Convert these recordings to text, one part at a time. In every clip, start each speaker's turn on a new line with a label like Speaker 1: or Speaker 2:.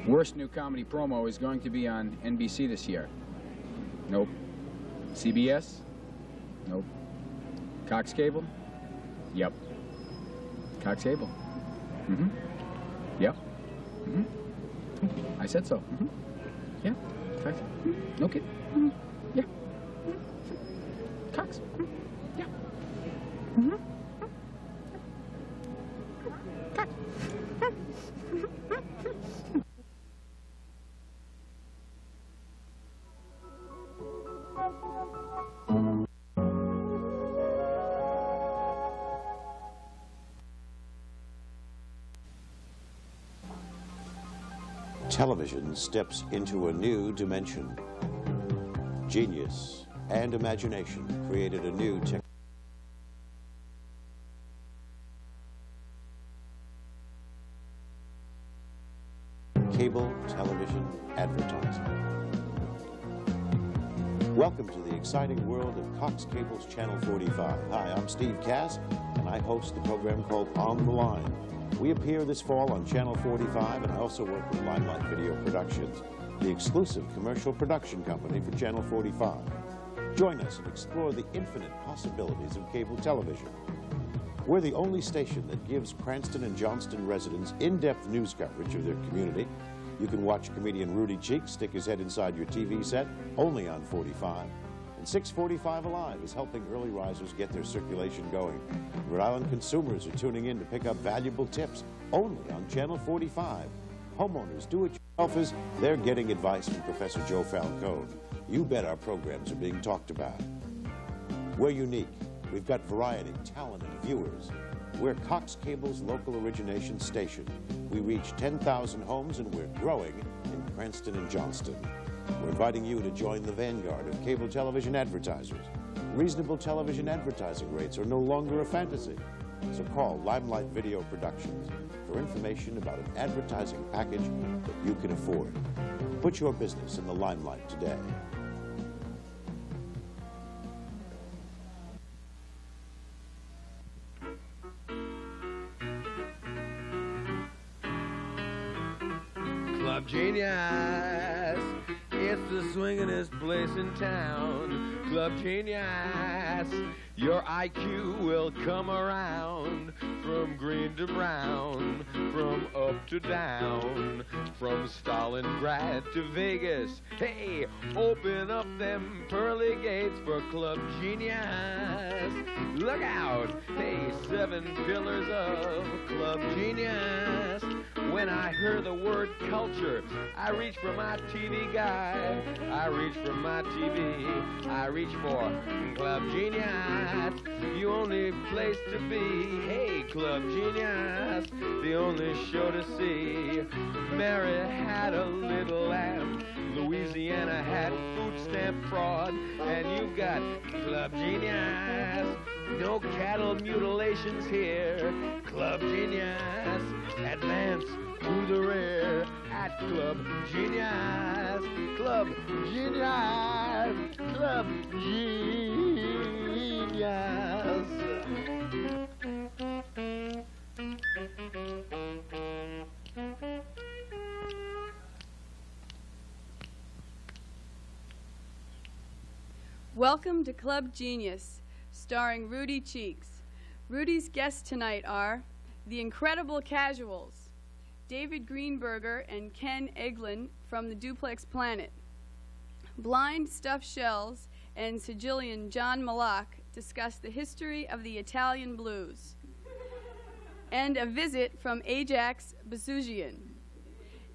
Speaker 1: Worst new comedy promo is going to be on NBC this year. Nope. CBS? Nope. Cox Cable? Yep. Cox Cable? Mm-hmm. Yep. Mm-hmm. I said so. Mm-hmm. Yeah. Cox. Mm-hmm. Okay. Mm-hmm. Yeah. Mm-hmm. Cox. Mm-hmm. Yeah. Mm-hmm. Cox.
Speaker 2: Television steps into a new dimension. Genius and imagination created a new cable television advertising. Welcome to the exciting world of Cox Cable's Channel 45. Hi, I'm Steve Cass, and I host the program called On the Line. We appear this fall on Channel 45, and I also work with Limelight Video Productions, the exclusive commercial production company for Channel 45. Join us and explore the infinite possibilities of cable television. We're the only station that gives Cranston and Johnston residents in-depth news coverage of their community. You can watch comedian Rudy Cheeks stick his head inside your TV set only on 45. And 645 Alive is helping early risers get their circulation going. Rhode Island consumers are tuning in to pick up valuable tips only on Channel 45. Homeowners, do-it-yourselfers, they're getting advice from Professor Joe Falcone. You bet our programs are being talked about. We're unique. We've got variety, talent, and viewers. We're Cox Cable's local origination station. We reach 10,000 homes, and we're growing in Cranston and Johnston. We're inviting you to join the vanguard of cable television advertisers. Reasonable television advertising rates are no longer a fantasy. So call Limelight Video Productions for information about an advertising package that you can afford. Put your business in the limelight today.
Speaker 3: Club Genius, it's the swingin'est place in town. Club Genius, your IQ will come around. From green to brown, from up to down, from Stalingrad to Vegas. Hey, open up them pearly gates for Club Genius. Look out, hey, 7 pillars of Club Genius. When I hear the word culture, I reach for my TV guide. I reach for my TV. I reach for Club Genius. The only place to be. Hey, Club Genius. The only show to see. Mary had a little lamb. Louisiana had food stamp fraud. And you've got Club Genius. No cattle mutilations here. Club Genius. Advance to the rear at Club Genius. Club Genius. Club Genius.
Speaker 4: Welcome to Club Genius, starring Rudy Cheeks. Rudy's guests tonight are the Incredible Casuals, David Greenberger and Ken Eglin from the Duplex Planet. Blind Stuffed Shells and Sicilian John Malak discuss the history of the Italian blues. And a visit from Ajax Basugian.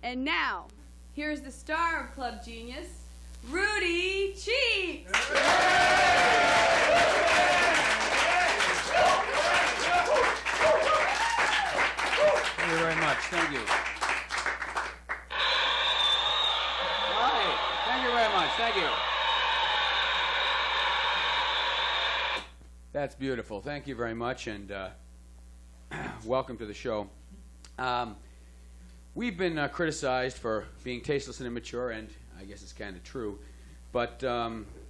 Speaker 4: And now, here's the star of Club Genius, Rudy Cheeks!
Speaker 1: Thank you very much. Thank you. All right. Thank you very much. Thank you. That's beautiful. Thank you very much, and welcome to the show. We've been criticized for being tasteless and immature, and I guess it's kind of true. But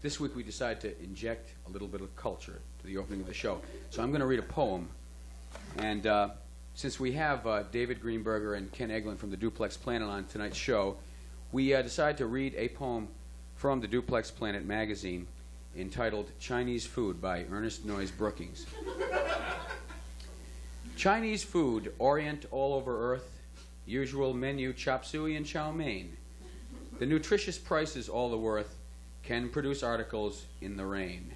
Speaker 1: this week we decided to inject a little bit of culture to the opening of the show. So I'm going to read a poem, and since we have David Greenberger and Ken Eglin from the Duplex Planet on tonight's show, we decided to read a poem from the Duplex Planet magazine entitled Chinese Food by Ernest Noyes Brookings. Chinese food, Orient all over earth, usual menu chop suey and chow mein. The nutritious price is all the worth, can produce articles in the rain.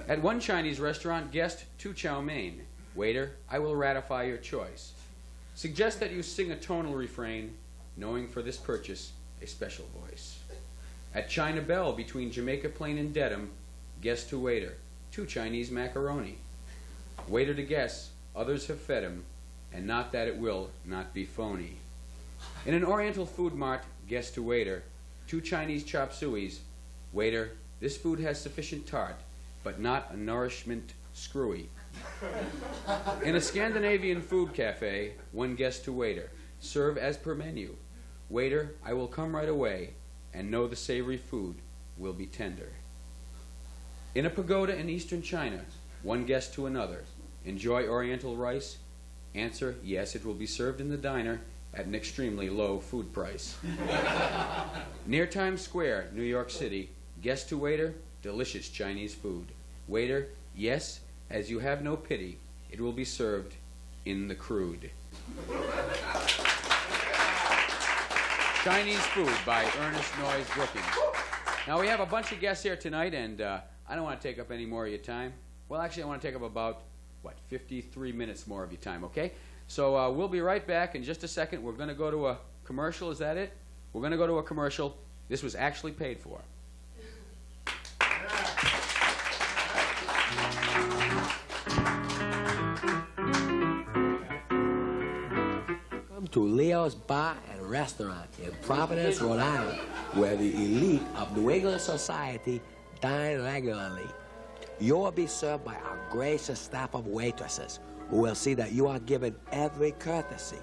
Speaker 1: At one Chinese restaurant, guest 2 chow mein. Waiter, I will ratify your choice. Suggest that you sing a tonal refrain, knowing for this purchase a special voice. At China Bell, between Jamaica Plain and Dedham, guest to waiter, 2 Chinese macaroni. Waiter to guess, others have fed him, and not that it will not be phony. In an Oriental food mart, guest to waiter, 2 Chinese chop sueys. Waiter, this food has sufficient tart, but not a nourishment screwy. In a Scandinavian food cafe, 1 guest to waiter, serve as per menu. Waiter, I will come right away, and know the savory food will be tender. In a pagoda in eastern China, 1 guest to another, enjoy Oriental rice? Answer, yes, it will be served in the diner at an extremely low food price. Near Times Square, New York City, guest to waiter, delicious Chinese food. Waiter, yes, as you have no pity, it will be served in the crude. Chinese Food by Ernest Noyes Brookings. Now, we have a bunch of guests here tonight, and I don't want to take up any more of your time. Well, actually, I want to take up about, 53 minutes more of your time, okay? So we'll be right back in just a second. We're going to go to a commercial. Is that it? We're going to go to a commercial. This was actually paid for.
Speaker 5: Welcome to Leo's Bar and Restaurant in Providence, Rhode Island, where the elite of New England society dine regularly. You will be served by our gracious staff of waitresses, who will see that you are given every courtesy.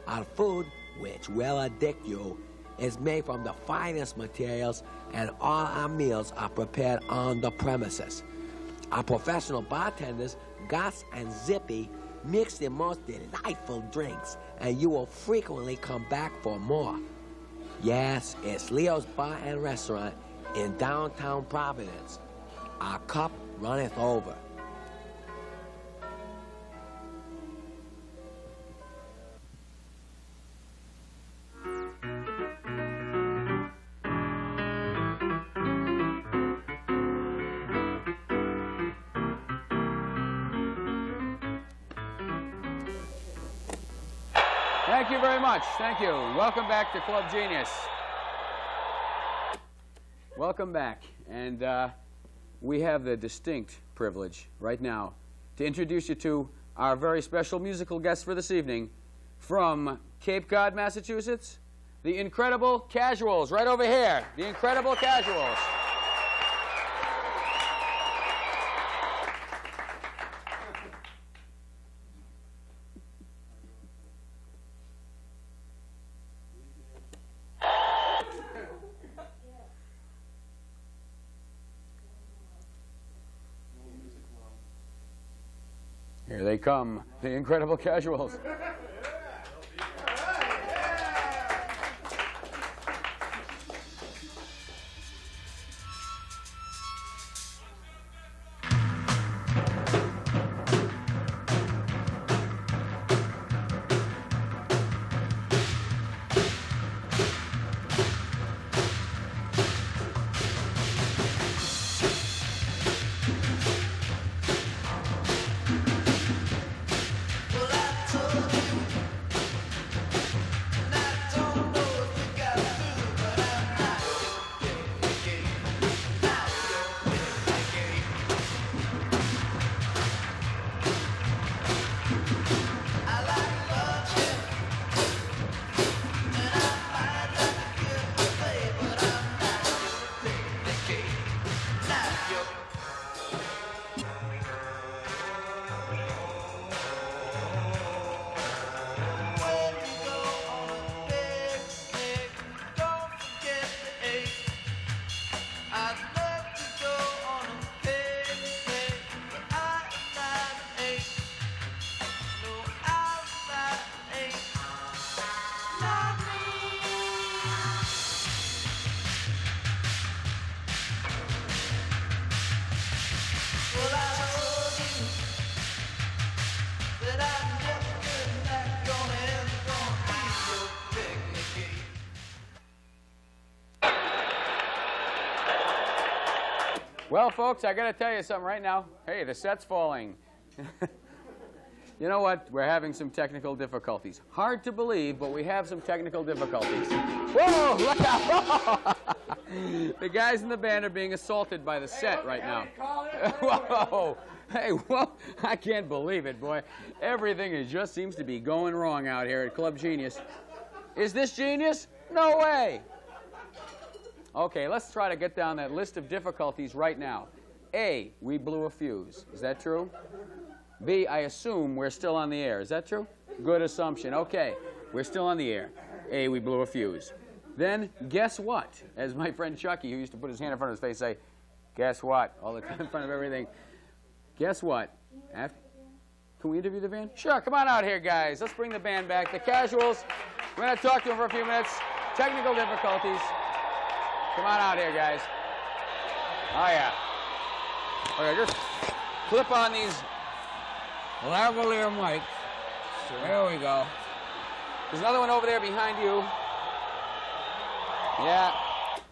Speaker 5: Our food, which will addict you, is made from the finest materials, and all our meals are prepared on the premises. Our professional bartenders, Gus and Zippy, mix the most delightful drinks, and you will frequently come back for more. Yes, it's Leo's Bar and Restaurant in downtown Providence. Our cup runneth over.
Speaker 1: Thank you very much. Thank you. Welcome back to Club Genius. Welcome back. And we have the distinct privilege right now to introduce you to our very special musical guest for this evening from Cape Cod, Massachusetts, the Incredible Casuals, right over here. The Incredible Casuals. Here they come, the Incredible Casuals.
Speaker 6: Well, I told you
Speaker 1: Well, folks, I got to tell you something right now. Hey, the set's falling. You know what? We're having some technical difficulties. Hard to believe, but we have some technical difficulties. Whoa, look out. The guys in the band are being assaulted by the set right now. Whoa. Hey, whoa. I can't believe it, boy. Everything just seems to be going wrong out here at Club Genius. Is this genius? No way. Okay, let's try to get down that list of difficulties right now. A, we blew a fuse. Is that true? B, I assume we're still on the air. Is that true? Good assumption. Okay, we're still on the air. A, we blew a fuse. Then, guess what? As my friend Chucky, who used to put his hand in front of his face, say, guess what? All the time in front of everything. Guess what? Can we interview the band? Sure, come on out here, guys. Let's bring the band back. The Casuals. We're going to talk to them for a few minutes. Technical difficulties. Come on out here, guys. Oh, yeah. Okay, just clip on these lavalier mics. Sure. There we go. There's another one over there behind you. Yeah.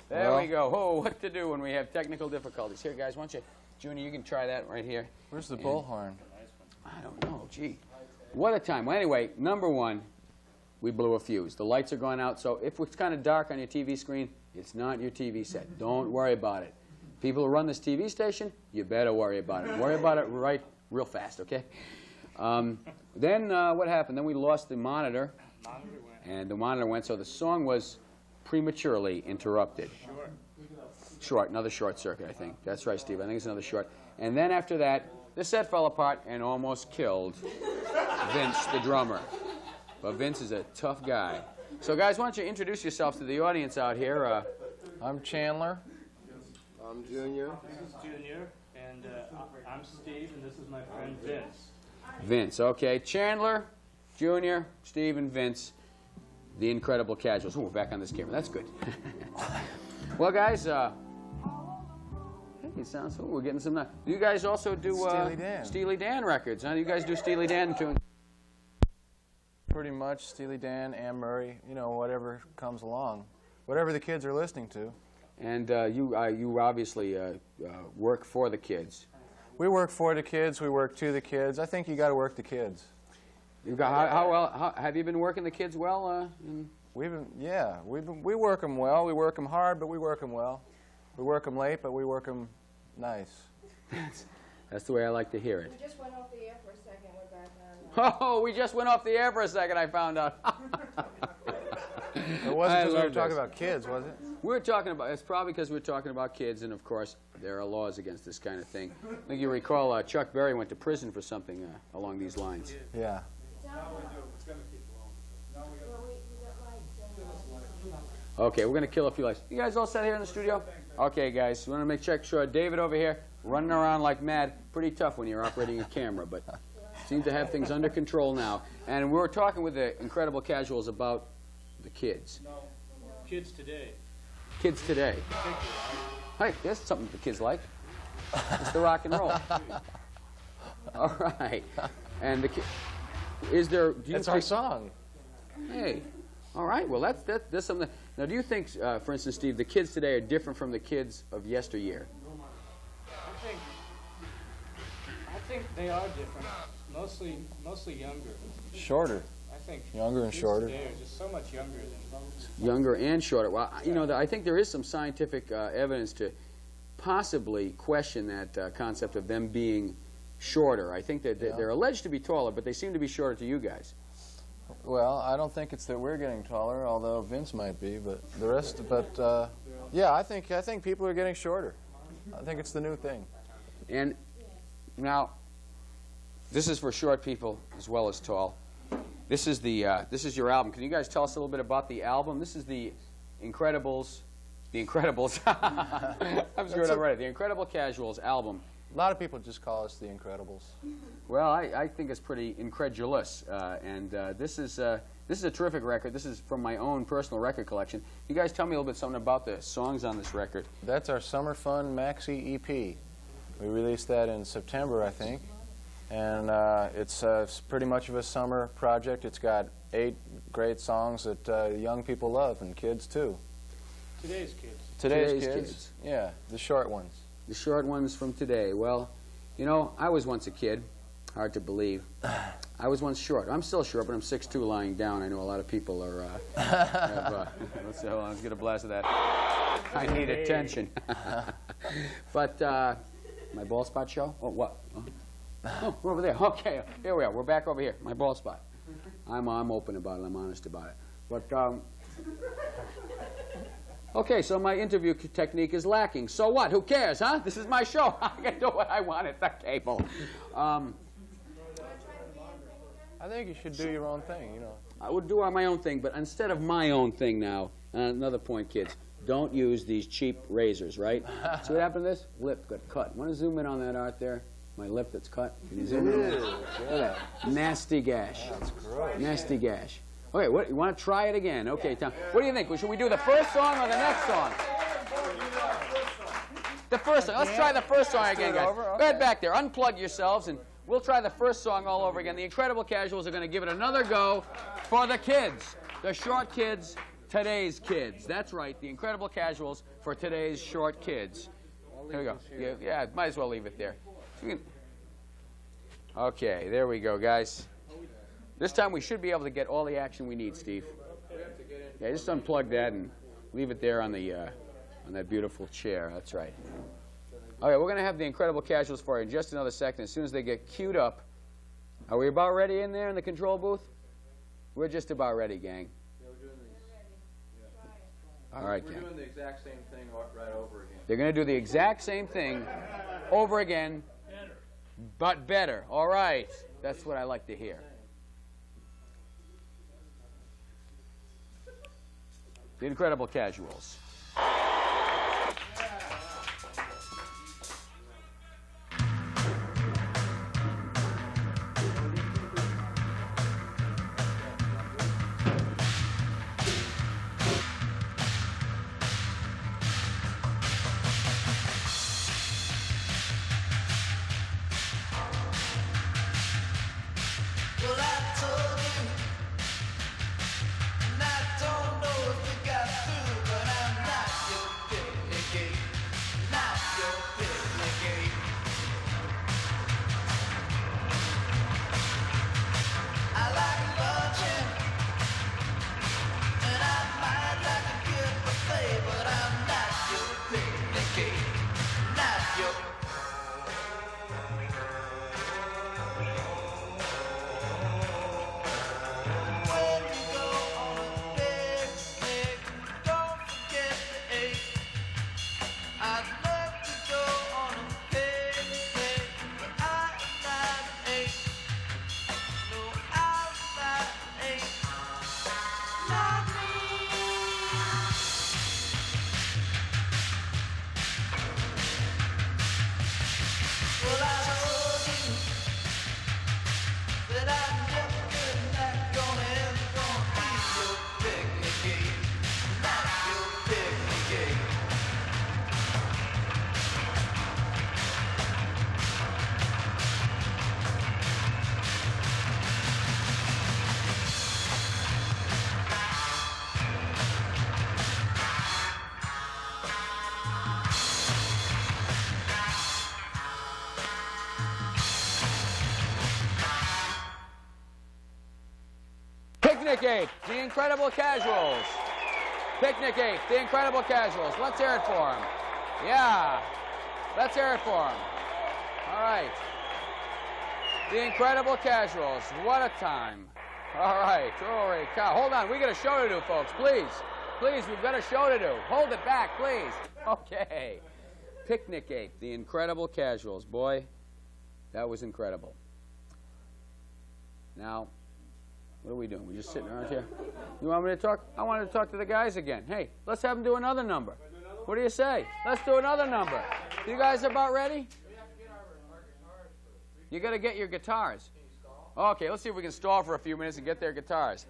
Speaker 1: There we go. Oh, what to do when we have technical difficulties. Here, guys, why don't you, Junior, you can try that right here.
Speaker 6: Where's the bullhorn?
Speaker 1: I don't know. Gee. What a time. Well, anyway, number one, we blew a fuse. The lights are going out, so if it's kind of dark on your TV screen, it's not your TV set. Don't worry about it. People who run this TV station, you better worry about it. Worry about it real fast, okay? Then what happened? Then we lost the monitor, and the monitor went, so the song was prematurely interrupted. Short, another short circuit, I think. That's right, Steve. I think it's another short. And then after that, the set fell apart and almost killed Vince, the drummer. But Vince is a tough guy. So, guys, why don't you introduce yourselves to the audience out here?
Speaker 6: I'm Chandler.
Speaker 7: I'm Junior.
Speaker 8: This is Junior, and I'm Steve, and this is my friend Vince.
Speaker 1: Vince, okay. Chandler, Junior, Steve, and Vince, the Incredible Casuals. Ooh, we're back on this camera. That's good. Well, guys, hey, it sounds cool. We're getting some. Do you guys also do Steely Dan records? Huh? Do you guys do Steely Dan tunes?
Speaker 6: Pretty much Steely Dan, Anne Murray, you know, whatever comes along, whatever the kids are listening to.
Speaker 1: And you obviously work for the kids.
Speaker 6: We work for the kids. We work to the kids. I think you got to work the kids.
Speaker 1: You got how well? Have you been working the kids well?
Speaker 6: We work them well. We work them hard, but we work them well. We work them late, but we work them nice.
Speaker 1: That's the way I like to hear it.
Speaker 9: We just went off the air for a second. We're back on.
Speaker 1: Oh, we just went off the air for a second, I found out.
Speaker 6: It wasn't because we were talking about kids, was it?
Speaker 1: We were talking about, it's probably because we were talking about kids, and of course, there are laws against this kind of thing. I think you recall Chuck Berry went to prison for something along these lines.
Speaker 6: Yeah.
Speaker 1: Okay, we're going to kill a few lights. You guys all set here in the studio? Okay, guys, we want to check sure. David over here, running around like mad. Pretty tough when you're operating a camera, but seem to have things under control now. And we were talking with the Incredible Casuals about the kids.
Speaker 8: Kids today.
Speaker 1: Kids today. Hey, there's something the kids like. It's the rock and roll. All right. And is there? Do you
Speaker 6: It's our song.
Speaker 1: Hey. All right. Well, that's something. Now, do you think, for instance, Steve, the kids today are different from the kids of yesteryear?
Speaker 8: I think they are different. Mostly younger.
Speaker 6: Shorter.
Speaker 8: I think
Speaker 6: younger and shorter.
Speaker 8: Today are just so much younger than.
Speaker 1: Younger and shorter. Well, you know, I think there is some scientific evidence to possibly question that concept of them being shorter. I think that they're alleged to be taller, but they seem to be shorter to you guys.
Speaker 6: Well, I don't think it's that we're getting taller, although Vince might be, but the rest. But yeah, I think people are getting shorter. I think it's the new thing.
Speaker 1: And now, this is for short people as well as tall. This is your album. Can you guys tell us a little bit about the album? This is the Incredibles. The Incredibles. I'm screwed up right. The Incredible Casuals album.
Speaker 6: A lot of people just call us the Incredibles.
Speaker 1: Well, I think it's pretty incredulous, and this is a terrific record. This is from my own personal record collection. You guys tell me a little bit something about the songs on this record.
Speaker 6: That's our Summer Fun Maxi EP. We released that in September, I think, and it's pretty much of a summer project. It's got 8 great songs that young people love, and kids too.
Speaker 8: Today's kids.
Speaker 6: Today's kids. Yeah, the short ones.
Speaker 1: The short ones from today. Well, you know, I was once a kid. Hard to believe. I was once short. I'm still short, but I'm 6'2", lying down. I know a lot of people are. Let's see, hold on, let's get a blast of that. I need attention. But my bald spot show? Oh, what? Oh, we're over there. Okay, here we are. We're back over here. My bald spot. I'm open about it. I'm honest about it. But okay, so my interview technique is lacking. So what? Who cares, huh? This is my show. I can do what I want at the cable.
Speaker 6: I think you should do your own thing, you know.
Speaker 1: I would do my own thing, but instead of my own thing now, another point, kids, don't use these cheap razors, right? See what happened to this? Lip got cut. Want to zoom in on that art there? My lip that's cut? Can you zoom in on that? Look at that. Nasty gash.
Speaker 6: That's gross.
Speaker 1: Nasty gash. Okay, what, you want to try it again? Okay, Tom. What do you think? Should we do the first song or the next song? The first song. Let's try the first song again, guys. Go ahead back there. Unplug yourselves, and we'll try the first song all over again. The Incredible Casuals are going to give it another go for the kids. The short kids, today's kids. That's right, the Incredible Casuals for today's short kids. Here we go. Yeah, might as well leave it there. Okay, there we go, guys. This time we should be able to get all the action we need, Steve. Yeah, just unplug that and leave it there on the on that beautiful chair. That's right. Okay, we're going to have the Incredible Casuals for you in just another second. As soon as they get queued up. Are we about ready in there in the control booth? We're just about ready, gang.
Speaker 6: Yeah, we're doing these.
Speaker 1: All right,
Speaker 6: We're doing the exact same thing right over again.
Speaker 1: They're going to do the exact same thing over again, but better. All right. That's what I like to hear. The Incredible Casuals.
Speaker 10: Well, I told you, and I don't know if you got through, but I'm not your picnic gate, not your picnic gate. I like luncheon, and I might like a good buffet, but I'm not your picnic gate, not your.
Speaker 1: Picnic Ape, the Incredible Casuals. Picnic Ape, the Incredible Casuals. Let's hear it for them. Yeah, let's hear it for them. All right. The Incredible Casuals. What a time. All right. Holy cow. Hold on. We got a show to do, folks. Please. Please, we've got a show to do. Hold it back, please. Okay. Picnic Ape, the Incredible Casuals. Boy, that was incredible. Now, what are we doing? We're just sitting around here? You want me to talk? I wanted to talk to the guys again. Hey, let's have them do another number. What do you say? Let's do another number. You guys about ready? You got to get your guitars. Okay, let's see if we can stall for a few minutes and get their guitars.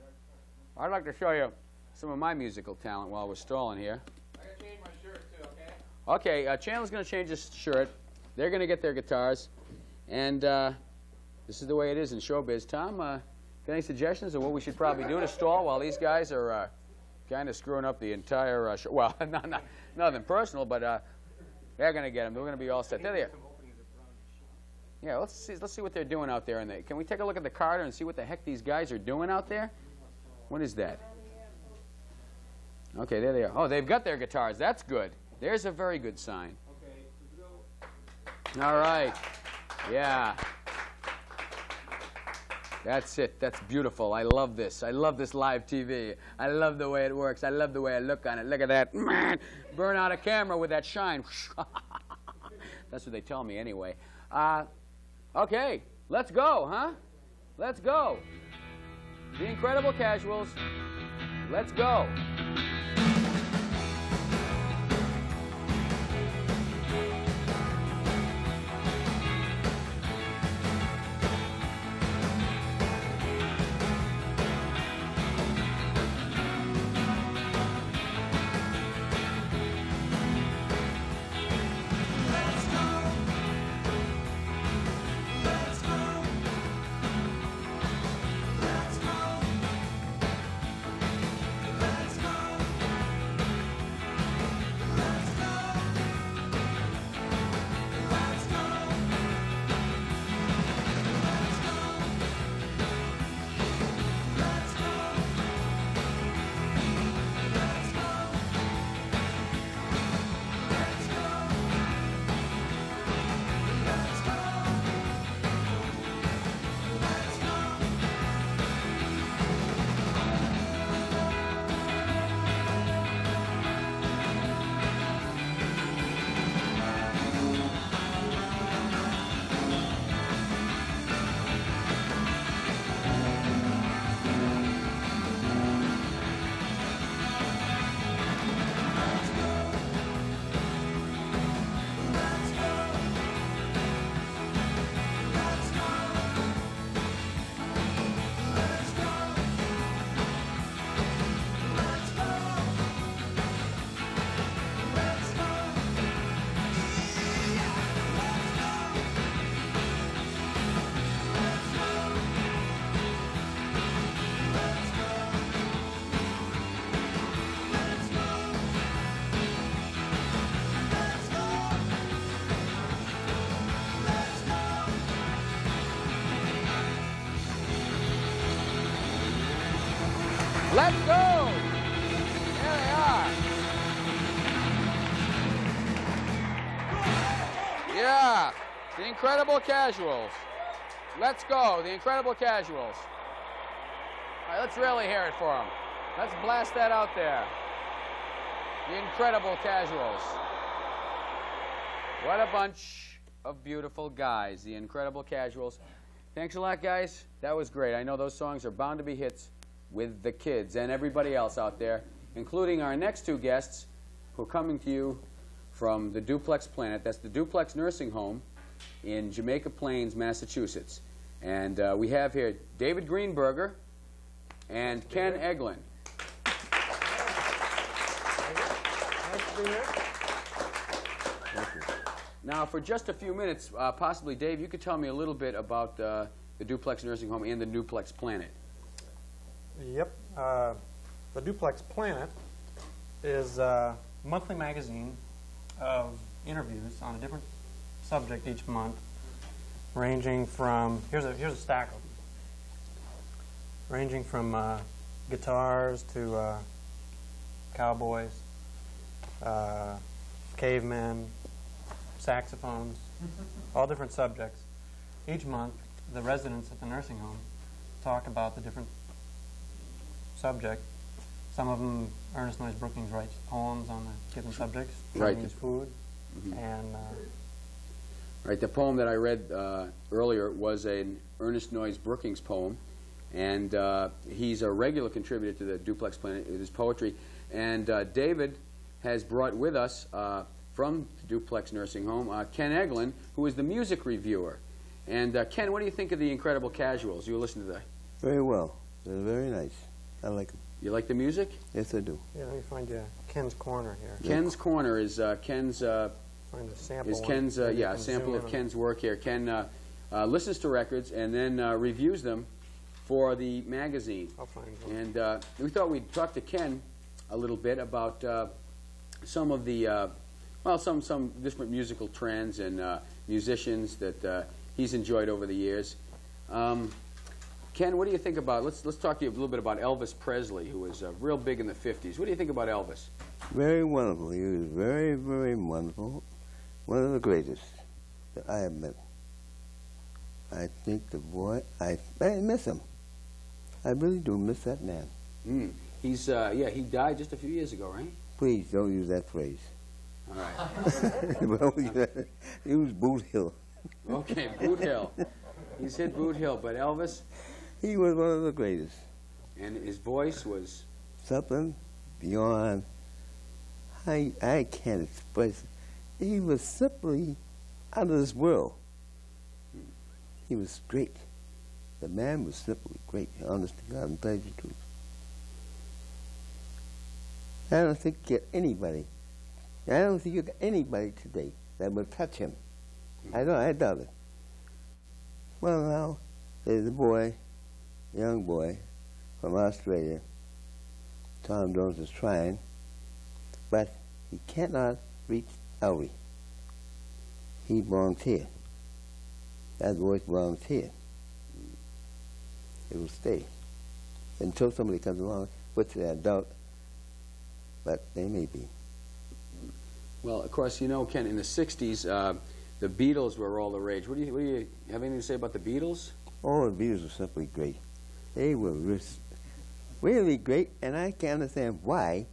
Speaker 1: I'd like to show you some of my musical talent while we're stalling here.
Speaker 8: I got to change my shirt too, okay?
Speaker 1: Okay, Chandler's going to change his shirt. They're going to get their guitars. And this is the way it is in showbiz. Tom, got any suggestions of what we should probably do to stall while these guys are kind of screwing up the entire show? Well, nothing personal, but They're going to get them. They're going to be all set. There they are. Yeah, let's see what they're doing out there. Can we take a look at the Carter and see what the heck these guys are doing out there? What is that? Okay, there they are. Oh, they've got their guitars. That's good. There's a very good sign. All right. Yeah. That's it. That's beautiful. I love this. I love this live TV. I love the way it works. I love the way I look on it. Look at that. Man, burn out a camera with that shine. That's what they tell me anyway. Okay, let's go, huh? Let's go. The Incredible Casuals. Let's go. Let's go! There they are. Yeah, the Incredible Casuals. Let's go, the Incredible Casuals. All right, let's really hear it for them. Let's blast that out there. The Incredible Casuals. What a bunch of beautiful guys, the Incredible Casuals. Thanks a lot, guys. That was great. I know those songs are bound to be hits with the kids and everybody else out there, including our next two guests who are coming to you from the Duplex Planet. That's the Duplex Nursing Home in Jamaica Plains, Massachusetts. And we have here David Greenberger and Ken Eglin.
Speaker 11: Nice to be here.
Speaker 1: Now, for just a few minutes, possibly, Dave, you could tell me a little bit about the Duplex Nursing Home and the Duplex Planet.
Speaker 11: Yep. The Duplex Planet is a monthly magazine of interviews on a different subject each month, ranging from, here's a stack of them, ranging from guitars to cowboys, cavemen, saxophones, all different subjects. Each month, the residents at the nursing home talk about the different subject. Some of them, Ernest Noyes Brookings writes poems on the given subjects, Chinese food, and
Speaker 1: right, the poem that I read earlier was an Ernest Noyes Brookings poem, and he's a regular contributor to the Duplex Planet with his poetry. And David has brought with us from the Duplex Nursing Home Ken Eglin, who is the music reviewer. And Ken, what do you think of the Incredible Casuals? You listen to that?
Speaker 12: Very well. They're very nice. I like them.
Speaker 1: You like the music?
Speaker 12: Yes, I do.
Speaker 11: yeah, let me find you Ken's Corner here.
Speaker 1: Ken's Corner is Ken's
Speaker 11: Find a sample.
Speaker 1: yeah, a sample of Ken's work here. Ken listens to records and then reviews them for the magazine.
Speaker 11: I'll find one.
Speaker 1: And we thought we'd talk to Ken a little bit about some of the well, some different musical trends and musicians that he's enjoyed over the years. Ken, what do you think about, let's talk to you a little bit about Elvis Presley, who was real big in the 50s. What do you think about Elvis?
Speaker 12: Very wonderful. He was very, very wonderful. One of the greatest that I have met. I think the boy, I miss him. I really do miss that man.
Speaker 1: He's, yeah, he died just a few years ago, right?
Speaker 12: Please don't use that phrase.
Speaker 1: All right.
Speaker 12: Use Boot Hill.
Speaker 1: Okay, Boot Hill. He's hit Boot Hill, but Elvis?
Speaker 12: He was one of the greatest.
Speaker 1: And his voice was?
Speaker 12: Something beyond, I can't express. He was simply out of this world. He was great. The man was simply great, honest to God, and tell you the truth. I don't think you get anybody. I don't think you get anybody today that would touch him. I doubt it. Well, now, there's a boy, young boy, from Australia. Tom Jones is trying, but he cannot reach Elvis. He belongs here. That voice belongs here. It will stay until somebody comes along, which I doubt, but they may be.
Speaker 1: Well, of course, you know, Ken, in the 60s, the Beatles were all the rage. What do you have anything to say about the Beatles?
Speaker 12: Oh, the Beatles were simply great. They were really great, and I can't understand why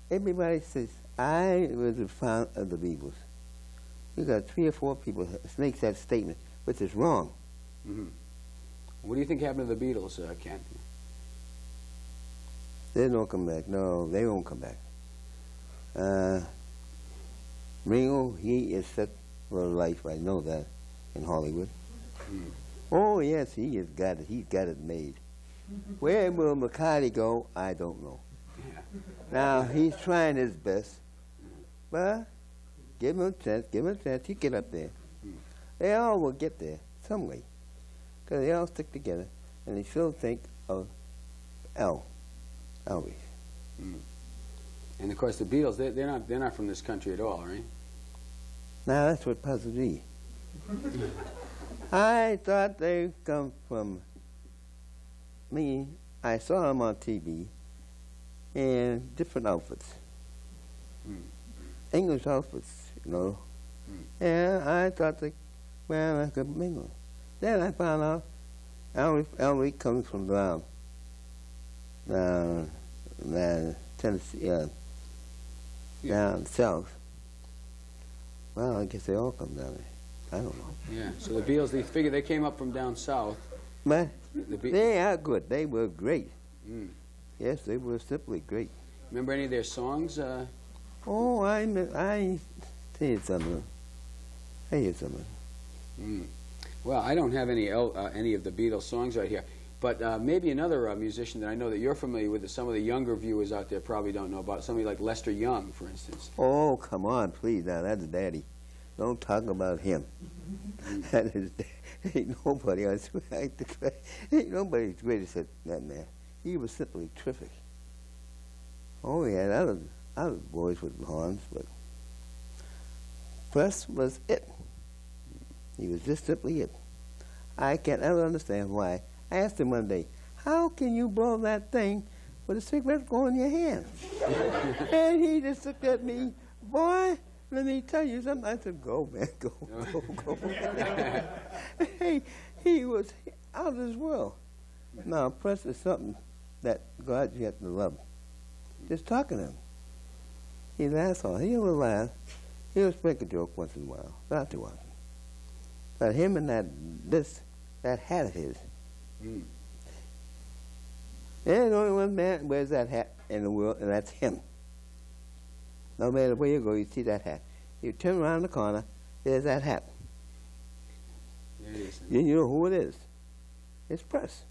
Speaker 12: everybody says, I was a fan of the Beatles. You got 3 or 4 people makes that statement, which is wrong.
Speaker 1: What do you think happened to the Beatles, Ken?
Speaker 12: They don't come back. No, they won't come back. Ringo, he is set for life. I know that in Hollywood. Oh yes, he has got it. He's got it made. Where will McCartney go? I don't know. Now he's trying his best, but give him a chance. Give him a chance. He get up there. They all will get there some way, because they all stick together, and they still think of Elvis.
Speaker 1: And of course, the Beatles, they're not from this country at all, right?
Speaker 12: Now that's what puzzled me. I thought they come from me. I saw them on TV in different outfits, English outfits, you know. And I thought they ran like a mingle. Then I found out Elvis comes from down Tennessee, down south. Well, I guess they all come down there. I don't know.
Speaker 1: Yeah, so the Beatles, they figure they came up from down south.
Speaker 12: But they are good. They were great. Yes, they were simply great.
Speaker 1: Remember any of their songs?
Speaker 12: Oh, I heard some of them. I heard some of them.
Speaker 1: Well, I don't have any of the Beatles songs right here. But maybe another musician that I know that you're familiar with, that some of the younger viewers out there probably don't know about, somebody like Lester Young, for instance.
Speaker 12: Oh, come on, please. Now, that's Daddy. Don't talk about him. That is, ain't nobody, I swear, I declare, ain't nobody as great as that man. He was simply terrific. Oh, he had other boys with horns, but Press was it. He was just simply it. I can't ever understand why. I asked him one day, how can you blow that thing with a cigarette going in your hand? And he just looked at me, boy, let me tell you something. I said, go, man, go. Hey, he was out of this world. Now, Press is something that God, you have to love. Just talking to him. He's an asshole. He'll laugh. He'll make a joke once in a while. Not too often. But him and that hat of his. There's only one man who wears that hat in the world, and that's him. No matter where you go, you see that hat. You turn around the corner, there's that hat.
Speaker 1: There it is.
Speaker 12: Then you know who it is. It's Press.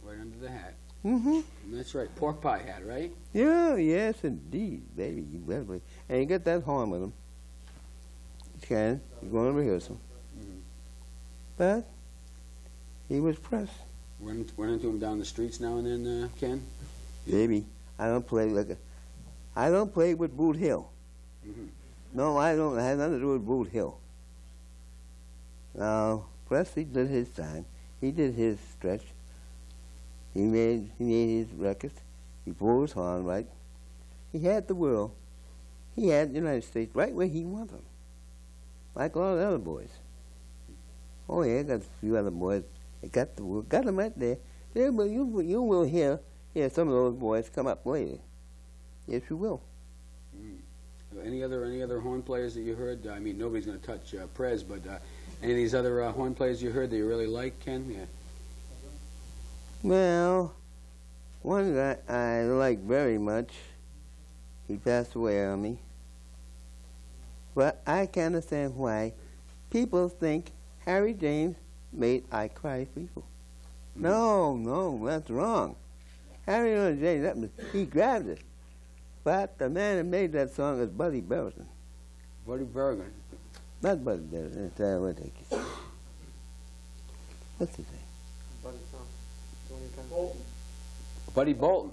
Speaker 1: Right under the hat.
Speaker 12: Mm-hmm.
Speaker 1: That's right. Pork pie hat, right?
Speaker 12: Yeah, yes, indeed, baby. You better believe. And you get that horn with him. You can. You go to rehearsal. But he was Press.
Speaker 1: Run into him down the streets now and then, Ken?
Speaker 12: Baby, I don't play with Boot Hill. No, I don't. It has nothing to do with Boot Hill. Now, Presley did his time. He did his stretch. He made his records. He blew his horn right. He had the world. He had the United States right where he wanted them. Like all the other boys. Oh yeah, got a few other boys. They got the world, got them right there. You will hear some of those boys come up later. Yes, you will.
Speaker 1: Any other horn players that you heard? I mean, nobody's going to touch Prez, but any of these other horn players you heard that you really like, Ken? Yeah.
Speaker 12: Well, one that I like very much, he passed away on me. But I can understand why people think Harry James made I Cry People. No, that's wrong. Harry James, he grabbed it. But the man that made that song is Buddy Berrigan.
Speaker 1: Buddy Berrigan?
Speaker 12: Not Buddy Berrigan. What's his name?
Speaker 8: Bolton.
Speaker 1: Buddy Bolton.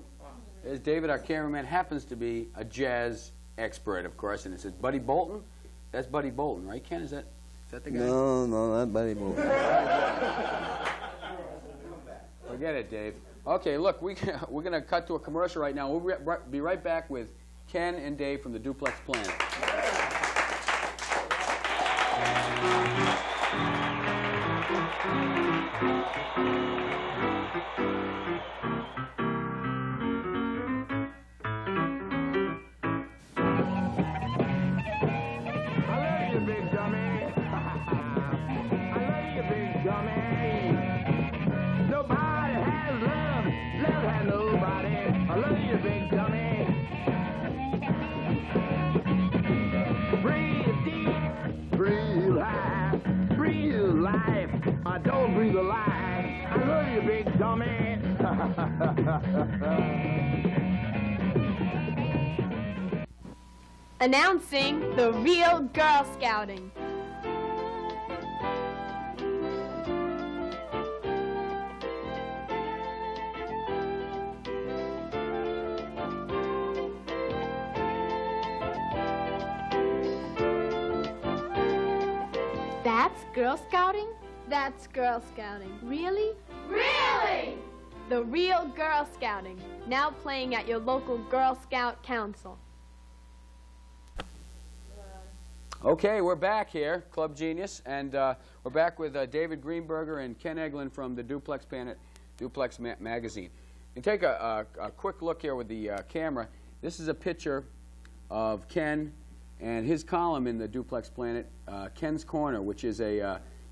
Speaker 1: There's David, our cameraman, happens to be a jazz expert, of course, and it says Buddy Bolton. That's Buddy Bolton, right, Ken? Is that the guy?
Speaker 12: No, not Buddy Bolton.
Speaker 1: Forget it, Dave. Okay, look, we're going to cut to a commercial right now. We'll be right back with Ken and Dave from the Duplex Planet.
Speaker 10: Don't breathe a lie. I love you, big dummy.
Speaker 13: Announcing the real Girl Scouting. That's Girl Scouting? That's Girl Scouting. Really? Really! The real Girl Scouting, now playing at your local Girl Scout Council.
Speaker 1: Okay, we're back here, Club Genius, and we're back with David Greenberger and Ken Eglin from the Duplex Planet, Duplex Magazine. You take a quick look here with the camera. This is a picture of Ken and his column in the Duplex Planet, Ken's Corner, which is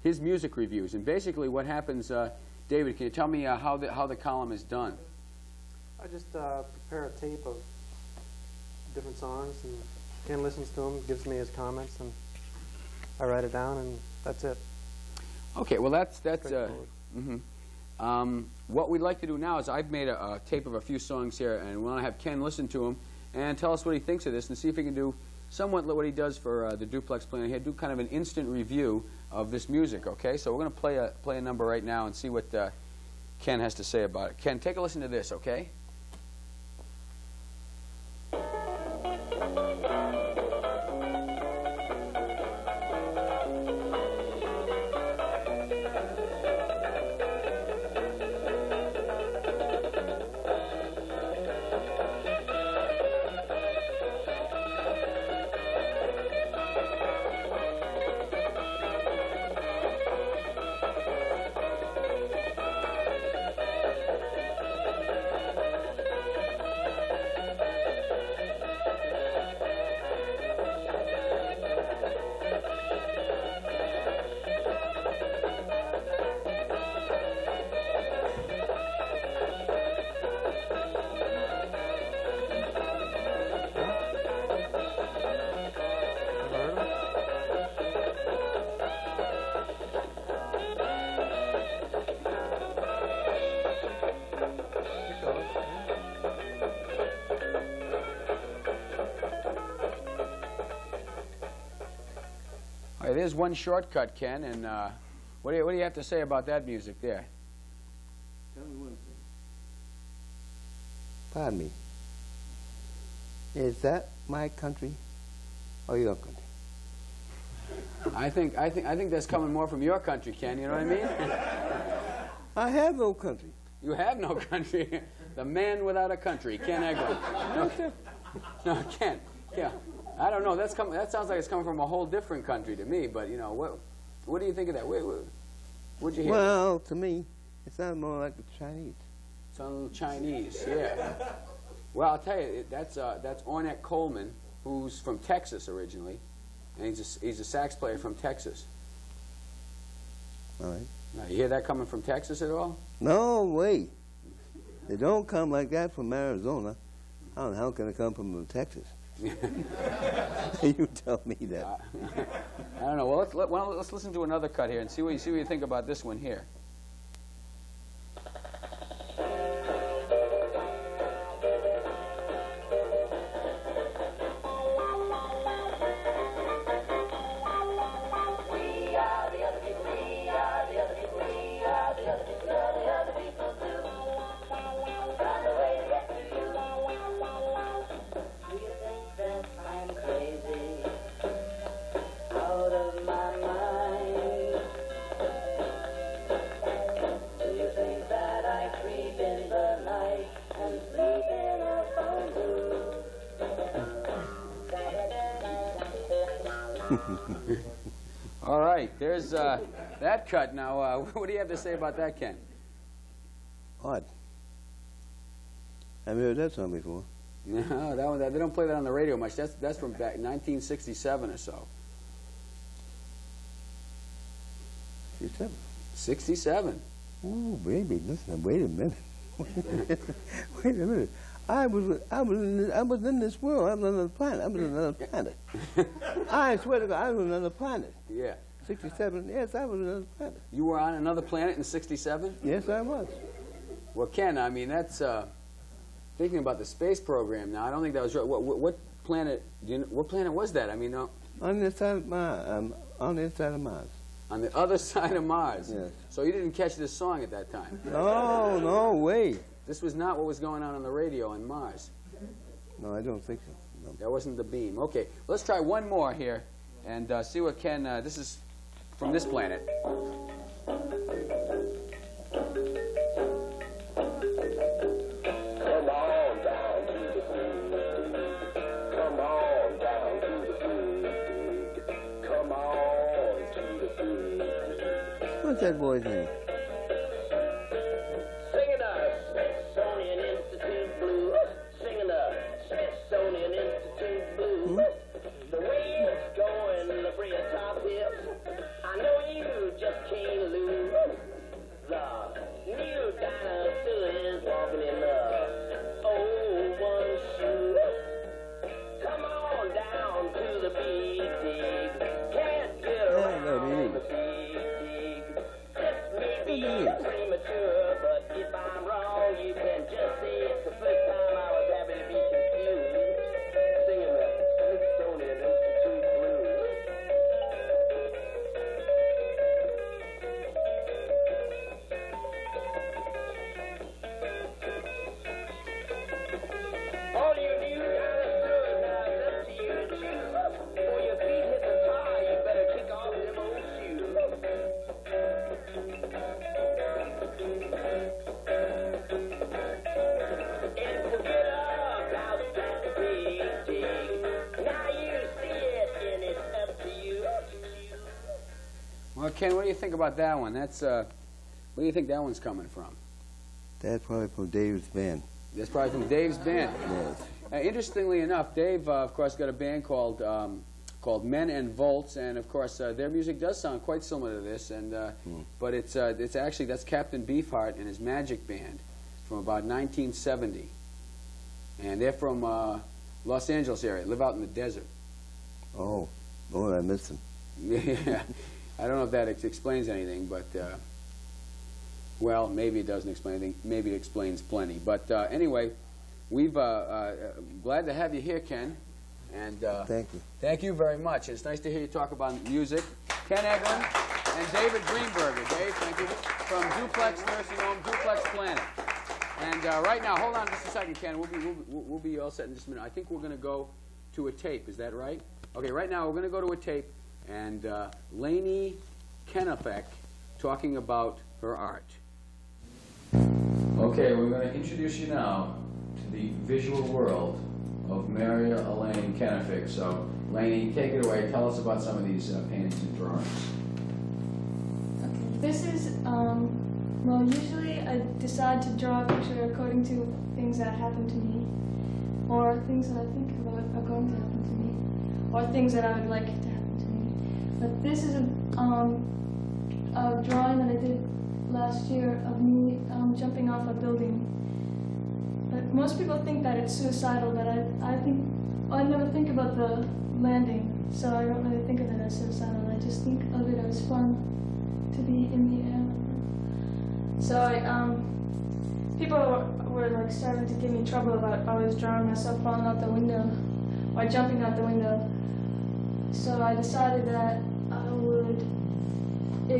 Speaker 1: his music reviews. And basically what happens, David, can you tell me how the column is done?
Speaker 11: I just prepare a tape of different songs, and Ken listens to them, gives me his comments, and I write it down, and that's it.
Speaker 1: Okay, well that's what we'd like to do now is I've made a tape of a few songs here, and we want to have Ken listen to them and tell us what he thinks of this, and see if he can do somewhat what he does for the Duplex Planet. He'll do kind of an instant review of this music. Okay, so we're going to play a number right now and see what Ken has to say about it. Ken, take a listen to this, okay? There's one shortcut, Ken, and what do you have to say about that music there?
Speaker 12: Tell me one thing. Pardon me. Is that my country? or your country?
Speaker 1: I think that's coming more from your country, Ken. You know what I mean?
Speaker 12: I have no country.
Speaker 1: You have no country. The man without a country, Ken Eglin. No, Ken. Yeah, I don't know. That sounds like it's coming from a whole different country to me. But you know, what do you think of that? What'd you hear?
Speaker 12: Well, to me, it sounds more like the Chinese.
Speaker 1: Sounds a little Chinese, yeah. Well, I'll tell you, that's Ornette Coleman, who's from Texas originally, and he's a sax player from Texas.
Speaker 12: All right.
Speaker 1: Now, you hear that coming from Texas at all?
Speaker 12: No way. They don't come like that from Arizona. How can it come from Texas? You tell me that.
Speaker 1: I don't know. Well, let's listen to another cut here and see what you think about this one here. All right, there's that cut. Now, what do you have to say about that, Ken?
Speaker 12: Odd. I've heard that song before.
Speaker 1: No, that one, they don't play that on the radio much. That's from back 1967 or so.
Speaker 12: 67.
Speaker 1: 67.
Speaker 12: Ooh, baby, listen. Wait a minute. Wait a minute. I was in this world. I was on another planet. I was on another planet. I swear to God, I was on another planet.
Speaker 1: Yeah.
Speaker 12: 67. Yes, I was on another planet.
Speaker 1: You were on another planet in 67?
Speaker 12: Yes, I was.
Speaker 1: Well, Ken, I mean, that's thinking about the space program. Now, I don't think that was right. What planet? What planet was that? I mean, no.
Speaker 12: On the side of Mars. On the side of Mars.
Speaker 1: On the other side of Mars.
Speaker 12: Yes.
Speaker 1: So you didn't catch this song at that time.
Speaker 12: No, no way.
Speaker 1: This was not what was going on the radio on Mars.
Speaker 12: No, I don't think so. No.
Speaker 1: That wasn't the beam. Okay, let's try one more here and see what Ken. This is from this planet.
Speaker 12: What's that boy's name?
Speaker 10: Singing the Smithsonian Institute Blues. Singing the Smithsonian Institute Blues. The way it's going, the pretty top hips. I know you just can't lose. The new dinosaur is walking in the old one shoe. Come on down to the big dig. Can't get around the big dig. Premature, but if I'm wrong, you can just say it's the first time I was happy to be confused. Singing the Smithsonian Institute Blues. All you new dinosaurs, now it's up to you to choose. Before your feet hit the tar, you better kick off them old shoes.
Speaker 1: Well, Ken, what do you think about that one? That's where do you think that one's coming from?
Speaker 12: That's probably from Dave's band.
Speaker 1: That's probably from Dave's band.
Speaker 12: Yes.
Speaker 1: Interestingly enough, Dave, of course, got a band called Men and Volts, and of course, their music does sound quite similar to this. And but it's actually that's Captain Beefheart and his Magic Band from about 1970, and they're from Los Angeles area. Live out in the desert.
Speaker 12: Oh, I missed them.
Speaker 1: Yeah. I don't know if that explains anything, but, well, maybe it doesn't explain anything. Maybe it explains plenty. But anyway, we've glad to have you here, Ken. And
Speaker 12: thank you.
Speaker 1: Thank you very much. It's nice to hear you talk about music. Ken Eglin and David Greenberger. Dave, thank you. From Duplex Nursing Home, Duplex Planet. And right now, hold on just a second, Ken. We'll be all set in just a minute. I think we're going to go to a tape. Is that right? Okay, right now we're going to go to a tape, and Lainey Kennebec talking about her art. Okay, we're going to introduce you now to the visual world of Maria Elaine Kennebec. So, Lainey, take it away. Tell us about some of these paintings and drawings.
Speaker 14: Okay, this is, well, usually I decide to draw a picture according to things that happen to me, or things that I think about are going to happen to me, or things that I would like to happen to me. But this is a drawing that I did last year of me jumping off a building. But most people think that it's suicidal, but I never think about the landing, so I don't really think of it as suicidal. I just think of it as fun to be in the air. So people were like starting to give me trouble about always drawing myself falling out the window or jumping out the window. So I decided that I would I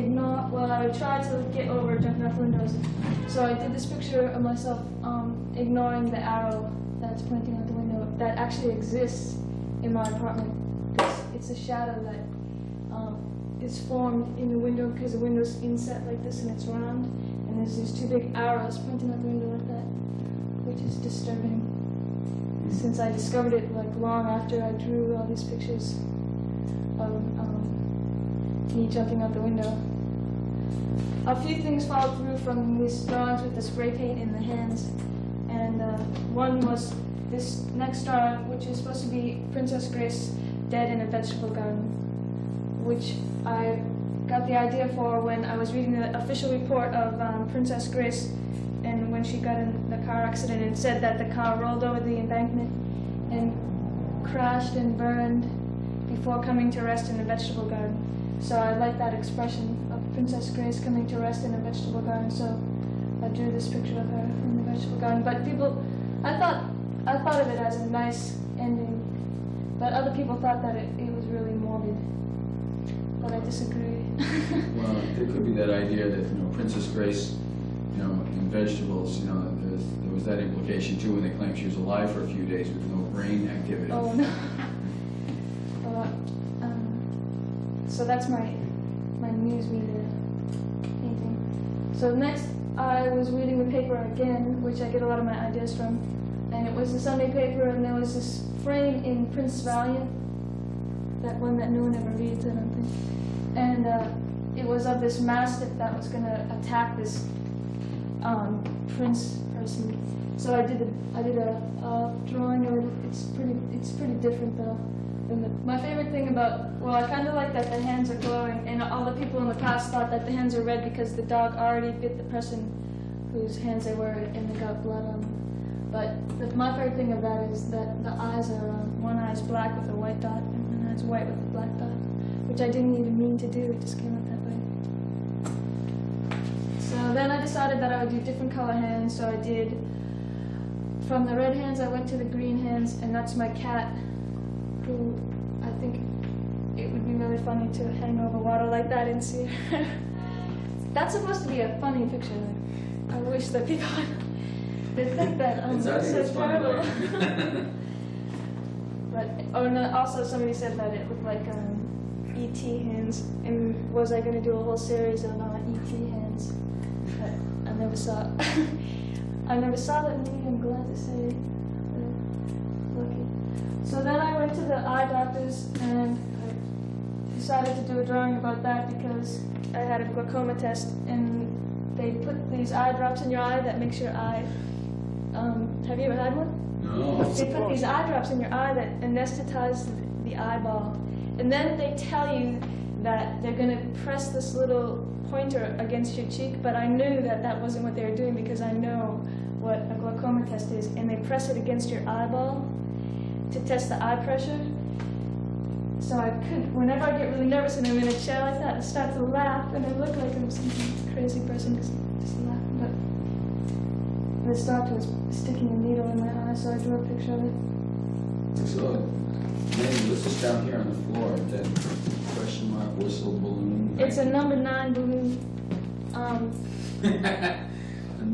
Speaker 14: would try to get over jumping off windows. So I did this picture of myself ignoring the arrow that's pointing out the window that actually exists in my apartment. It's a shadow that is formed in the window because the window's inset like this and it's round, and there's these two big arrows pointing out the window like that, which is disturbing. Since I discovered it like long after I drew all these pictures of me jumping out the window. A few things followed through from these drawings with the spray paint in the hands, and one was this next drawing, which is supposed to be Princess Grace dead in a vegetable garden, which I got the idea for when I was reading the official report of Princess Grace, and when she got in the car accident, and said that the car rolled over the embankment and crashed and burned before coming to rest in a vegetable garden. So I like that expression of Princess Grace coming to rest in a vegetable garden, so I drew this picture of her in the vegetable garden. But I thought of it as a nice ending, but other people thought that it was really morbid. But I disagree.
Speaker 1: Well, there could be that idea that, Princess Grace, in vegetables, there was that implication too when they claimed she was alive for a few days with no brain activity.
Speaker 14: Oh no. So that's my newsreader painting. So next, I was reading the paper again, which I get a lot of my ideas from, and it was the Sunday paper, and there was this frame in Prince Valiant, that one that no one ever reads, I don't think. And it was of this mastiff that was going to attack this prince person. So I did a drawing of it. It's pretty different though. My favorite thing about, I kind of like that the hands are glowing, and all the people in the past thought that the hands are red because the dog already bit the person whose hands they were, and they got blood on them. But my favorite thing of that is that the eyes are, one eye's black with a white dot, and one eye's white with a black dot, which I didn't even mean to do, it just came out that way. So then I decided that I would do different color hands, so I did, from the red hands I went to the green hands, and that's my cat, who I think it would be really funny to hang over water like that and see her. That's supposed to be a funny picture. I wish that people would think that it's so terrible. But also somebody said that it looked like E.T. hands, and was I going to do a whole series of E.T. hands? But I never saw it. I never saw that movie, I'm glad to say. Lucky. So then I went to the eye doctors, and I decided to do a drawing about that because I had a glaucoma test, and they put these eye drops in your eye that makes your eye, have you ever had one?
Speaker 1: No.
Speaker 14: They put these eye drops in your eye that anesthetize the eyeball, and then they tell you that they're going to press this little pointer against your cheek, but I knew that that wasn't what they were doing because I know what a glaucoma test is, and they press it against your eyeball to test the eye pressure. So I could, whenever I get really nervous and I'm in a chair like that, I start to laugh, and I look like I'm some crazy person because I'm just laughing. But this doctor was sticking a needle in my eye, so I drew a picture of it.
Speaker 1: So, maybe this is down here on the floor, that question mark whistle balloon.
Speaker 14: It's a number 9 balloon.
Speaker 1: A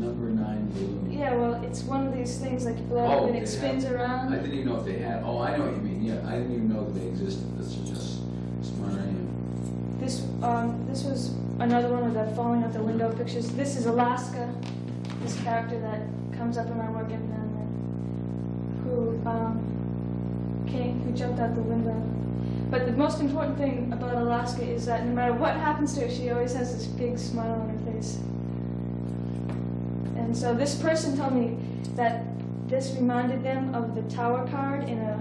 Speaker 1: number 9 balloon.
Speaker 14: Yeah, well, it's one of these things like you blow up and it spins around.
Speaker 1: I didn't even know if they had. Oh, I know what you mean. Yeah, I didn't even know that they existed. That's just smart I am.
Speaker 14: This was another one of the falling out the window pictures. This is Alaska, this character that comes up in my work every now and then, who jumped out the window. But the most important thing about Alaska is that no matter what happens to her, she always has this big smile on her face. And so this person told me that this reminded them of the tower card in a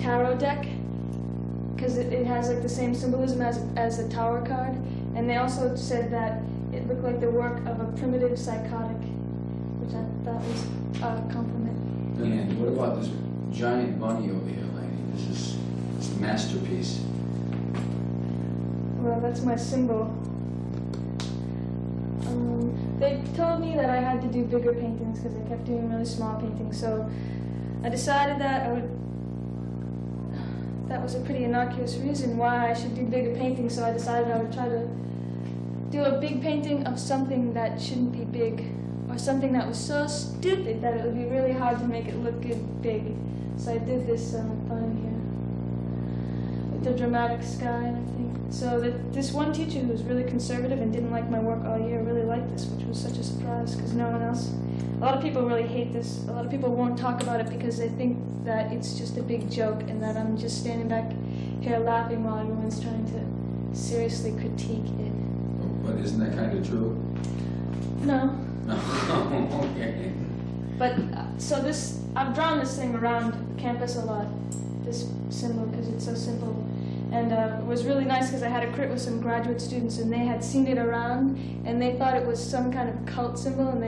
Speaker 14: tarot deck, because it has like the same symbolism as the tower card. And they also said that it looked like the work of a primitive psychotic, which I thought was a compliment.
Speaker 1: And what about this giant bunny over here, lady? This is a masterpiece.
Speaker 14: Well, that's my symbol. They told me that I had to do bigger paintings because I kept doing really small paintings. So I decided that that was a pretty innocuous reason why I should do bigger paintings. So I decided I would try to do a big painting of something that shouldn't be big, or something that was so stupid that it would be really hard to make it look good big. So I did this thing here with the dramatic sky and everything. So this one teacher who was really conservative and didn't like my work all year really liked this, which was such a surprise because no one else. A lot of people really hate this. A lot of people won't talk about it because they think that it's just a big joke and that I'm just standing back here laughing while everyone's trying to seriously critique it.
Speaker 1: But isn't that kind of true?
Speaker 14: No.
Speaker 1: Okay.
Speaker 14: But so I've drawn this thing around campus a lot, this symbol, because it's so simple. And it was really nice because I had a crit with some graduate students and they had seen it around and they thought it was some kind of cult symbol and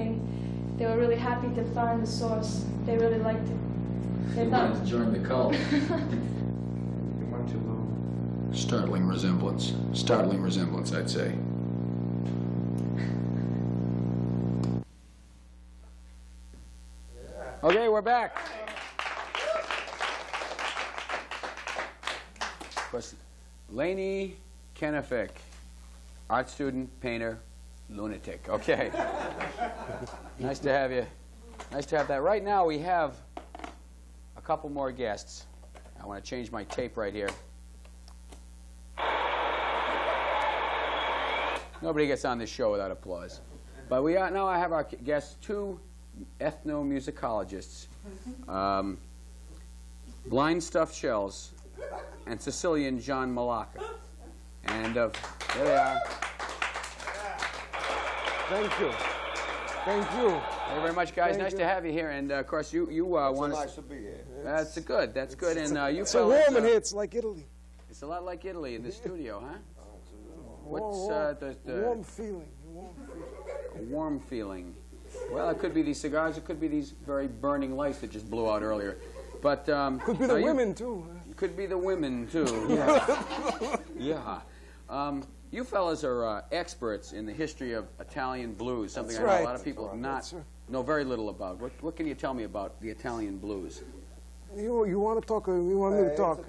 Speaker 14: they were really happy to find the source. They really liked it. They
Speaker 1: wanted to join the cult. Startling resemblance. Startling resemblance, I'd say. Okay, we're back. Of course, Laney Kenefick, art student, painter, lunatic. Okay. Nice to have you. Nice to have that. Right now we have a couple more guests. I want to change my tape right here. Nobody gets on this show without applause. But now I have our guests, two ethnomusicologists, Blind Stuffed Shells and Sicilian John Malacca. And there they are.
Speaker 15: Thank you. Thank you.
Speaker 1: Thank you very much, guys. Nice to have you here. And of course, you want
Speaker 7: nice to be here.
Speaker 1: That's good. That's good. And you
Speaker 15: it's so warm in here. It's like Italy.
Speaker 1: It's a lot like Italy in the studio, huh?
Speaker 15: What's
Speaker 1: the
Speaker 15: warm feeling?
Speaker 1: A warm feeling. Well, it could be these cigars. It could be these very burning lights that just blew out earlier. But
Speaker 15: could be the women too.
Speaker 1: Could be the women too. Yeah. Yeah. You fellas are experts in the history of Italian blues. Something I know a lot of people know very little about. What can you tell me about the Italian blues?
Speaker 15: You want to talk or you want me to talk?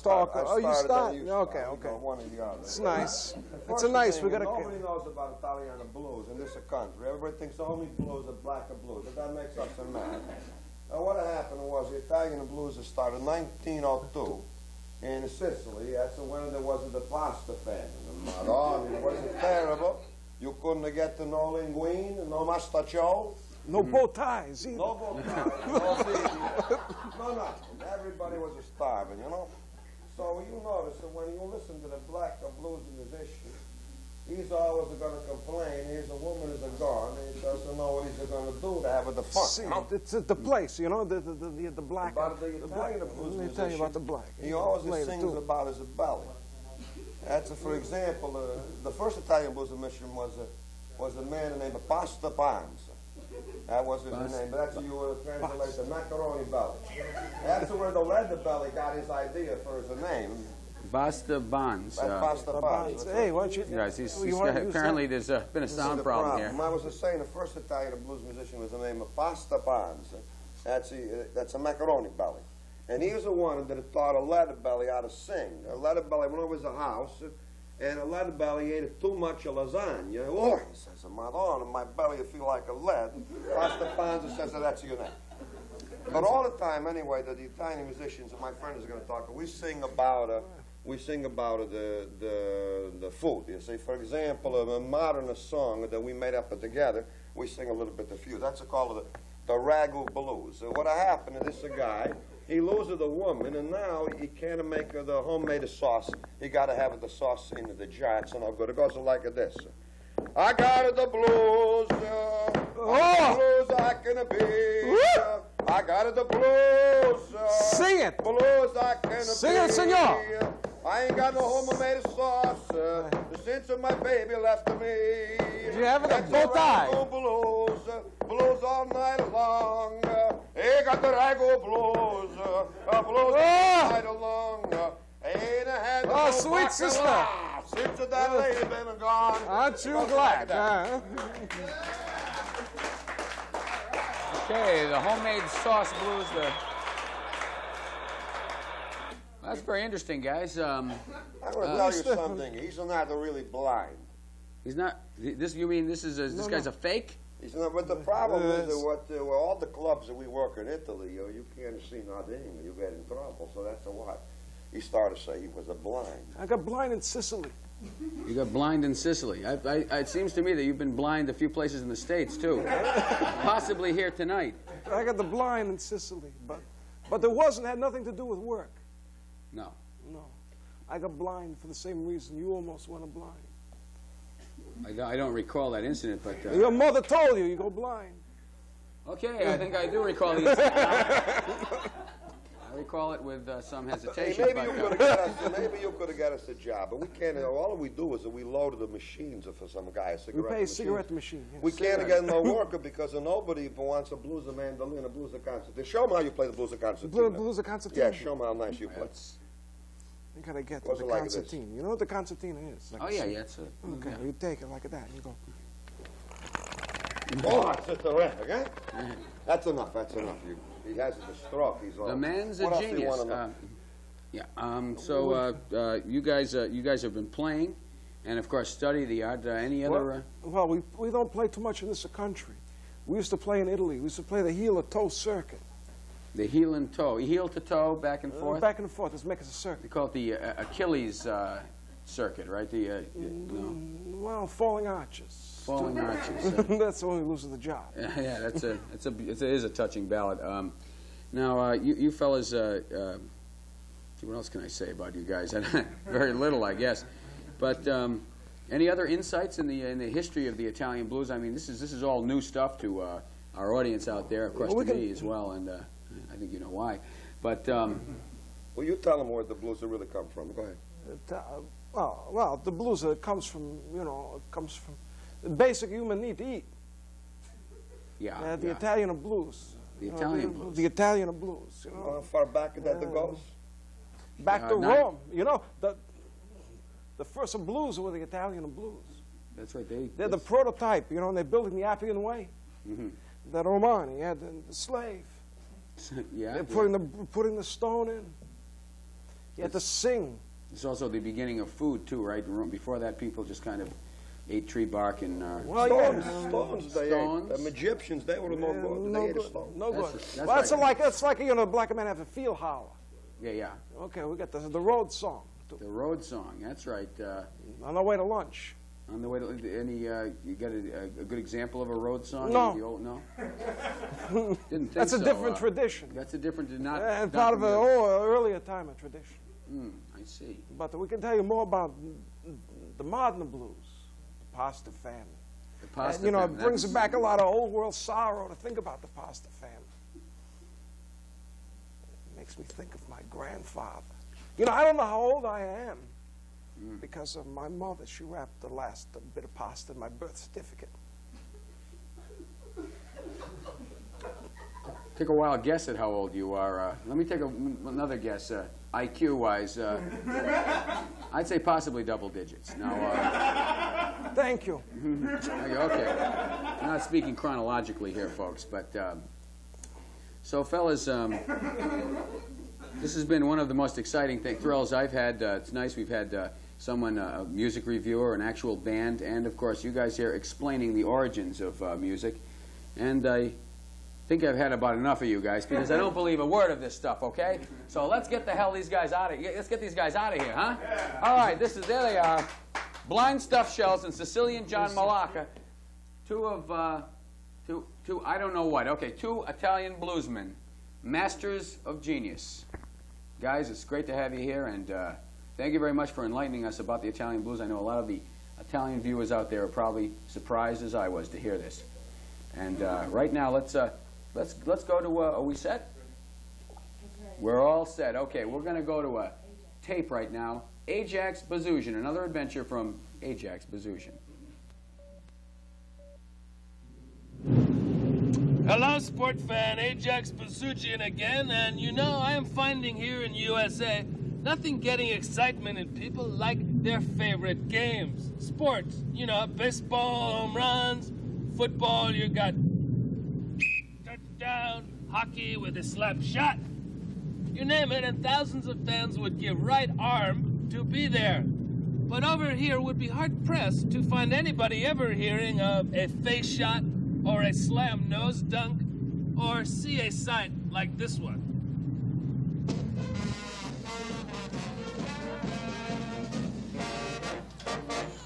Speaker 15: Talk. Oh, you start. Okay.
Speaker 7: One or the other.
Speaker 15: It's nice. It's a nice. We got to.
Speaker 7: Nobody knows about Italian blues in this country. Everybody thinks only blues are black and blues, and that makes us mad. Now, what happened was the Italian blues started in 1902 in Sicily. That's when there was the pasta famine. Madonna, it was terrible. You couldn't get no linguine, no mastaccio.
Speaker 15: No bow ties either.
Speaker 7: No bow ties, no nothing. Everybody was starving, you know. So you notice that when you listen to the black blues musician, he's always going to complain. He's a woman is gone. He doesn't know what he's going to do to have the fun.
Speaker 15: See, it's the place, you know, the black.
Speaker 7: About the Italian blues
Speaker 15: Let me tell you about the black.
Speaker 7: He always sings about his belly. That's for example, the first Italian blues musician was a man named Pasta Panza. That was his name, but that's how you would translate the macaroni belly. That's where the leather belly got his idea for his name.
Speaker 1: Pasta Bonds.
Speaker 7: Pasta Bonds.
Speaker 15: Hey, why don't you...
Speaker 1: Guys, apparently there's been a sound problem here.
Speaker 7: I was just saying the first Italian blues musician was the name of Pasta Bonds. That's a macaroni belly. And he was the one that taught a leather belly how to sing. A leather belly went over his house, and a lead belly ate too much of lasagna. Oh, he says, Madonna, my belly feel like a lead. Pastor Panza says, that's your name. But all the time, anyway, the Italian musicians, and my friend is going to talk, we sing about the food. You see, for example, a modern song that we made up together, we sing a little bit of few. That's called the Ragu Blues. So what happened is this guy, he loses a woman, and now he can't make the homemade sauce. He got to have the sauce in the jar. It's no good. It goes like this. I got the blues, blues I can be. I got the blues.
Speaker 15: Sing it.
Speaker 7: Blues I can
Speaker 15: Sing
Speaker 7: be.
Speaker 15: it, senor.
Speaker 7: I ain't got no homemade sauce since my baby left me.
Speaker 15: You have a bow tie.
Speaker 7: Blues, blues all night long. He got the Ragu blues, blues all night long. Ain't had no
Speaker 15: sweet sister.
Speaker 7: Since that lady been gone.
Speaker 15: Aren't you glad?
Speaker 1: Okay, the homemade sauce blues. That's very interesting, guys.
Speaker 7: I'm going to tell you something. He's not really blind.
Speaker 1: He's not. This you mean this is this guy's a fake?
Speaker 7: He's not. But the problem is that all the clubs that we work in Italy, you can't see nothing. You get in trouble. So that's why he started to say he was a blind.
Speaker 15: I got blind in Sicily.
Speaker 1: You got blind in Sicily. It seems to me that you've been blind a few places in the States, too. Possibly here tonight.
Speaker 15: I got the blind in Sicily, but it had nothing to do with work.
Speaker 1: No.
Speaker 15: No. I got blind for the same reason you almost went blind.
Speaker 1: I don't recall that incident, but...
Speaker 15: Your mother told you go blind.
Speaker 1: Okay, I think I do recall the incident. I recall it with some hesitation.
Speaker 7: Hey, maybe you could have got us a job, but we can't. All we do is that we loaded the machines for some guy, a cigarette
Speaker 15: We pay a
Speaker 7: machine.
Speaker 15: cigarette machine. Yes.
Speaker 7: We can't get no worker because nobody wants a blues, a mandolin, a blues, a concertina. Show them how you play the blues, a concertina.
Speaker 15: Blues, a concertina?
Speaker 7: Yeah, show them how nice you play.
Speaker 15: You gotta get
Speaker 7: What's
Speaker 15: the
Speaker 7: it like
Speaker 15: concertina. You know what the concertina is? Like
Speaker 1: it's
Speaker 15: okay, you take it like that and you go.
Speaker 7: Oh, that's terrific, eh? That's enough. He has the stroke. He's all.
Speaker 1: The man's
Speaker 7: what
Speaker 1: a
Speaker 7: else do you
Speaker 1: genius.
Speaker 7: want to know?
Speaker 1: You guys have been playing, and of course study the art. Any other?
Speaker 15: Well, we don't play too much in this country. We used to play in Italy. We used to play the heel or toe circuit.
Speaker 1: The heel and toe, heel to toe, back and forth.
Speaker 15: Back and forth. Let's make it a circuit.
Speaker 1: They call it the Achilles circuit, right?
Speaker 15: Well, falling arches.
Speaker 1: Falling arches.
Speaker 15: That's when we lose the job.
Speaker 1: Yeah, it is a touching ballad. Now, you fellas, what else can I say about you guys? Very little, I guess. But any other insights in the history of the Italian blues? I mean, this is all new stuff to our audience out there, of course, to me as well, and I think you know why. But
Speaker 7: well, you tell them where the blues really come from. Go ahead.
Speaker 15: Well, the blues comes from basic human need to eat.
Speaker 1: Yeah.
Speaker 15: The Italian blues.
Speaker 1: The Italian blues.
Speaker 15: The Italian blues. You know.
Speaker 7: How far back that goes?
Speaker 15: Back to Rome. You know, the first blues were the Italian blues.
Speaker 1: That's right.
Speaker 15: They're the prototype. You know, and they're building the Appian Way.
Speaker 1: Mm-hmm.
Speaker 15: The Romani had the slave.
Speaker 1: Yeah.
Speaker 15: They're putting the stone in. You had to sing.
Speaker 1: It's also the beginning of food too, right? Before that, people just kind of ate tree bark and
Speaker 7: stones. They ate. The Egyptians, they were no good. They ate a stone.
Speaker 15: No good. Well, it's like you know, black men have a field holler.
Speaker 1: Yeah.
Speaker 15: Okay, we got the road song.
Speaker 1: The road song. That's right.
Speaker 15: On the way to lunch.
Speaker 1: On the way to you got a good example of a road song?
Speaker 15: No.
Speaker 1: No. Didn't think
Speaker 15: That's a
Speaker 1: so.
Speaker 15: different tradition.
Speaker 1: That's a different, not.
Speaker 15: And part of an earlier time of tradition.
Speaker 1: I see.
Speaker 15: But we can tell you more about the modern blues, the Pasta family.
Speaker 1: The Pasta
Speaker 15: family.
Speaker 1: It
Speaker 15: brings back a lot of old world sorrow to think about the Pasta family. It makes me think of my grandfather. You know, I don't know how old I am. Because of my mother, she wrapped the last bit of pasta in my birth certificate.
Speaker 1: Take a wild guess at how old you are. Let me take another guess, IQ-wise. I'd say possibly double digits. Now,
Speaker 15: thank you.
Speaker 1: Okay. I'm not speaking chronologically here, folks, but so, fellas, this has been one of the most exciting thrills I've had. It's nice we've had someone, a music reviewer, an actual band, and of course you guys here explaining the origins of music. And I think I've had about enough of you guys because I don't believe a word of this stuff, okay? So let's get the hell these guys out of here. Let's get these guys out of here, huh? Yeah. All right, there they are. Blind Stuffed Shells and Sicilian John Malacca. Two I don't know what. Okay, two Italian bluesmen, masters of genius. Guys, it's great to have you here, and thank you very much for enlightening us about the Italian blues. I know a lot of the Italian viewers out there are probably surprised as I was to hear this. And right now, let's go to. Are we set? We're all set. Okay, we're going to go to a tape right now. Ajax Bazougian, another adventure from Ajax Bazougian.
Speaker 16: Hello, sport fan. Ajax Bazougian again, and you know, I am finding here in USA nothing getting excitement in people like their favorite games. Sports, you know, baseball, home runs, football, you got touchdown, hockey with a slap shot. You name it, and thousands of fans would give right arm to be there. But over here would be hard-pressed to find anybody ever hearing of a face shot or a slam nose dunk or see a sight like this one.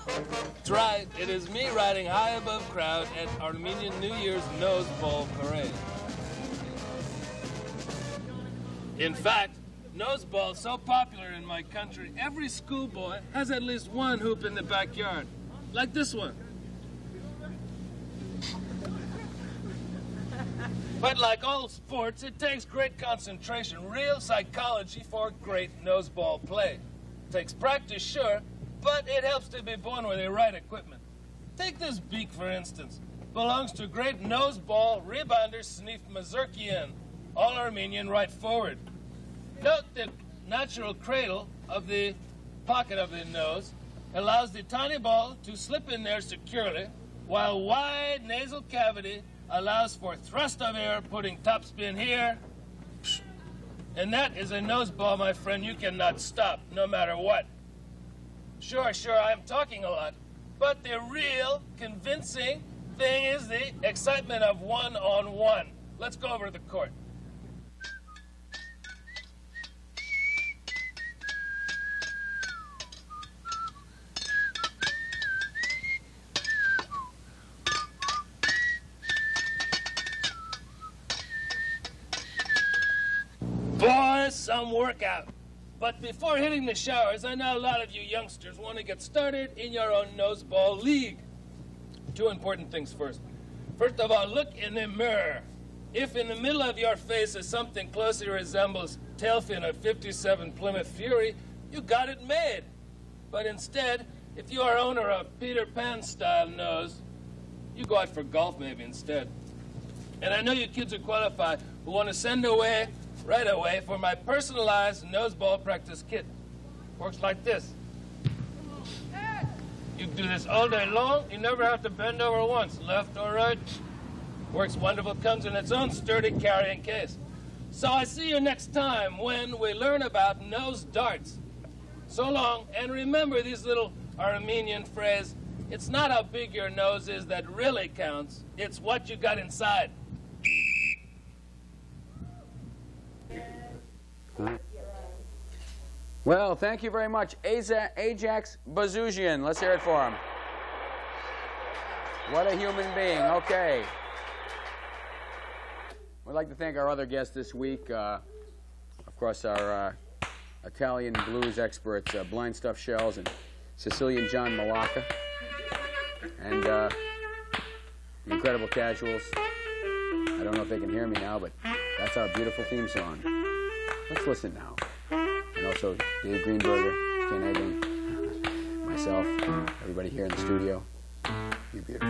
Speaker 16: That's right, it is me riding high above crowd at Armenian New Year's Nose Bowl Parade. In fact, noseball is so popular in my country, every schoolboy has at least one hoop in the backyard, like this one. But like all sports, it takes great concentration, real psychology for great noseball play. It takes practice, sure, but it helps to be born with the right equipment. Take this beak, for instance. Belongs to great noseball rebounder Snif Mazurkian, all Armenian right forward. Note the natural cradle of the pocket of the nose allows the tiny ball to slip in there securely, while wide nasal cavity allows for thrust of air, putting topspin here. And that is a nose ball, my friend, you cannot stop, no matter what. Sure, I'm talking a lot, but the real convincing thing is the excitement of one-on-one. Let's go over to the court. Boy, some workout. But before hitting the showers, I know a lot of you youngsters want to get started in your own noseball league. Two important things first. First of all, look in the mirror. If in the middle of your face is something closely resembles tail fin of 57 Plymouth Fury, you got it made. But instead, if you are owner of Peter Pan-style nose, you go out for golf maybe instead. And I know you kids are qualified who want to send away right away for my personalized noseball practice kit. Works like this. You do this all day long. You never have to bend over once, left or right. Works wonderful. Comes in its own sturdy carrying case. So I see you next time when we learn about nose darts. So long, and remember this little Armenian phrase, it's not how big your nose is that really counts, it's what you got inside.
Speaker 1: Well, thank you very much, Ajax Bazougian. Let's hear it for him. What a human being. Okay. We'd like to thank our other guests this week. Of course, our Italian blues experts, Blind Stuffed Shells and Sicilian John Malacca. And the Incredible Casuals. I don't know if they can hear me now, but that's our beautiful theme song. Let's listen now. And also Dave Greenberger, Ken Eglin, myself, everybody here in the studio. You're beautiful.